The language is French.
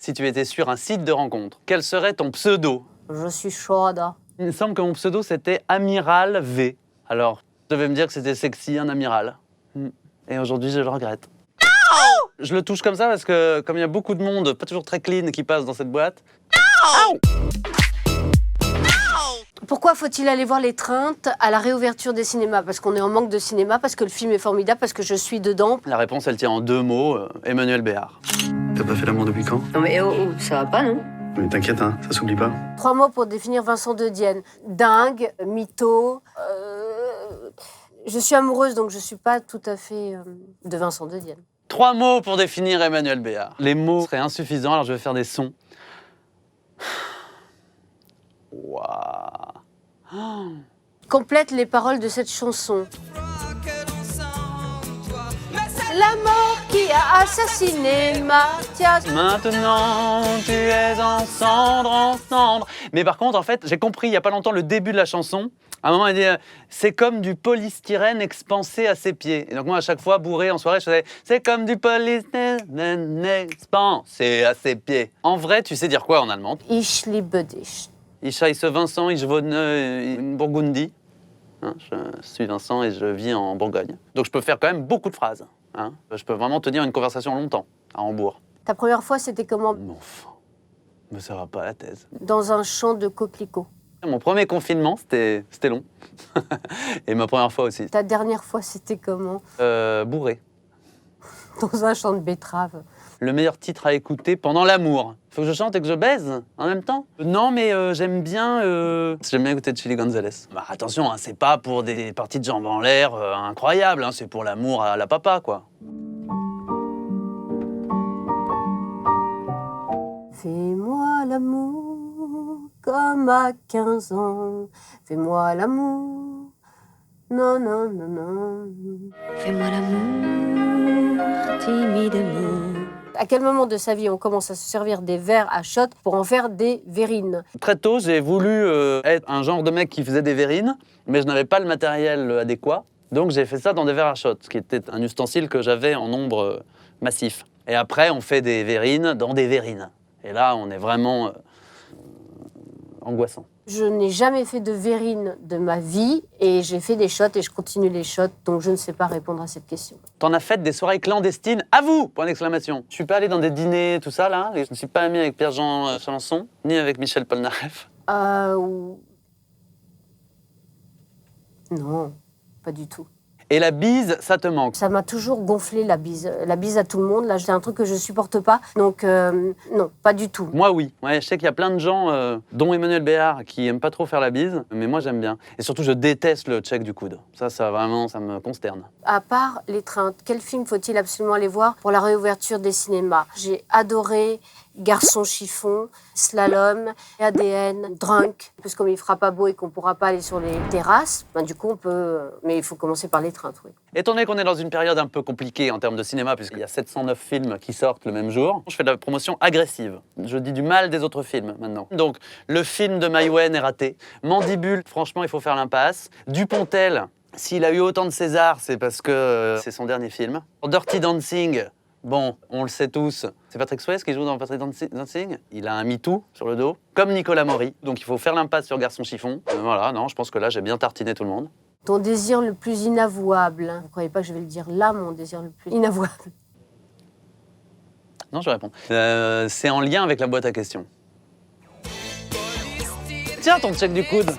Si tu étais sur un site de rencontre, quel serait ton pseudo? Je suis chaude. Il me semble que mon pseudo, c'était Amiral V. Alors, je devais me dire que c'était sexy, un amiral. Et aujourd'hui, je le regrette. Je le touche comme ça parce que, comme il y a beaucoup de monde, pas toujours très clean, qui passe dans cette boîte. Pourquoi faut-il aller voir l'étreinte à la réouverture des cinémas? Parce qu'on est en manque de cinéma, parce que le film est formidable, parce que je suis dedans. La réponse, elle tient en 2 mots, Emmanuel Béard. T'as pas fait l'amour depuis quand? Non mais ça va pas, non? Mais t'inquiète, hein, ça s'oublie pas. 3 mots pour définir Vincent de Dienne. Dingue, mytho. Je suis amoureuse, donc je suis pas tout à fait de Vincent de Dienne. 3 mots pour définir Emmanuel Béard. Les mots seraient insuffisants, alors je vais faire des sons. Waouh. Complète les paroles de cette chanson. La mort qui a assassiné Mathias. Maintenant, tu es en cendre. Mais par contre, en fait, j'ai compris il y a pas longtemps le début de la chanson. À un moment, il dit c'est comme du polystyrène expansé à ses pieds. Et donc moi, à chaque fois, bourré en soirée, je faisais c'est comme du polystyrène expansé à ses pieds. En vrai, tu sais dire quoi en allemand? Ich liebe dich. Ich heiße Vincent, ich wohne in Burgundie. Hein, je suis Vincent et je vis en Bourgogne. Donc je peux faire quand même beaucoup de phrases. Hein. Je peux vraiment tenir une conversation longtemps à Hambourg. Ta première fois, c'était comment? Mais enfin, mais ça va pas la thèse. Dans un champ de coquelicots. Mon premier confinement, c'était long. Et ma première fois aussi. Ta dernière fois, c'était comment? Bourré. Dans un champ de betteraves. Le meilleur titre à écouter pendant l'amour. Faut que je chante et que je baise en même temps? Non, mais j'aime bien écouter Chili Gonzalez. Bah, attention, hein, c'est pas pour des parties de jambes en l'air incroyables, hein, c'est pour l'amour à la papa, quoi. Fais-moi l'amour comme à 15 ans. Fais-moi l'amour. Non, non, non, non. Fais-moi l'amour timidement. À quel moment de sa vie on commence à se servir des verres à shot pour en faire des verrines? Très tôt, j'ai voulu être un genre de mec qui faisait des verrines, mais je n'avais pas le matériel adéquat. Donc j'ai fait ça dans des verres à shot, ce qui était un ustensile que j'avais en nombre massif. Et après, on fait des verrines dans des verrines. Et là, on est vraiment angoissant. Je n'ai jamais fait de verrine de ma vie et j'ai fait des shots et je continue les shots, donc je ne sais pas répondre à cette question. T'en as fait des soirées clandestines à vous, point d'exclamation. Je suis pas allé dans des dîners, tout ça, là. Et je ne suis pas ami avec Pierre-Jean Chalençon, ni avec Michel Polnareff. Non, pas du tout. Et la bise, ça te manque? Ça m'a toujours gonflé la bise. La bise à tout le monde, là, c'est un truc que je supporte pas. Donc, non, pas du tout. Moi, oui. Ouais, je sais qu'il y a plein de gens, dont Emmanuel Béard, qui aiment pas trop faire la bise, mais moi, j'aime bien. Et surtout, je déteste le check du coude. Ça vraiment, ça me consterne. À part l'étreinte, quel film faut-il absolument aller voir pour la réouverture des cinémas? J'ai adoré Garçon chiffon, Slalom, ADN, Drunk. Parce que comme il fera pas beau et qu'on pourra pas aller sur les terrasses, ben, du coup, on peut... Mais il faut commencer par l'étreinte, oui. Étant donné qu'on est dans une période un peu compliquée en termes de cinéma, puisqu'il y a 709 films qui sortent le même jour, je fais de la promotion agressive. Je dis du mal des autres films, maintenant. Donc, le film de Maïwenn est raté. Mandibule, franchement, il faut faire l'impasse. Dupontel, s'il a eu autant de César, c'est parce que c'est son dernier film. Dirty Dancing, bon, on le sait tous, c'est Patrick Swayze qui joue dans Dirty Dancing. Il a un MeToo sur le dos, comme Nicolas Maury. Donc, il faut faire l'impasse sur Garçon chiffon. Voilà, non, je pense que là, j'ai bien tartiné tout le monde. Ton désir le plus inavouable. Vous ne croyez pas que je vais le dire là, mon désir le plus inavouable? Non, je réponds. C'est en lien avec la boîte à questions. Tiens, ton check du coude.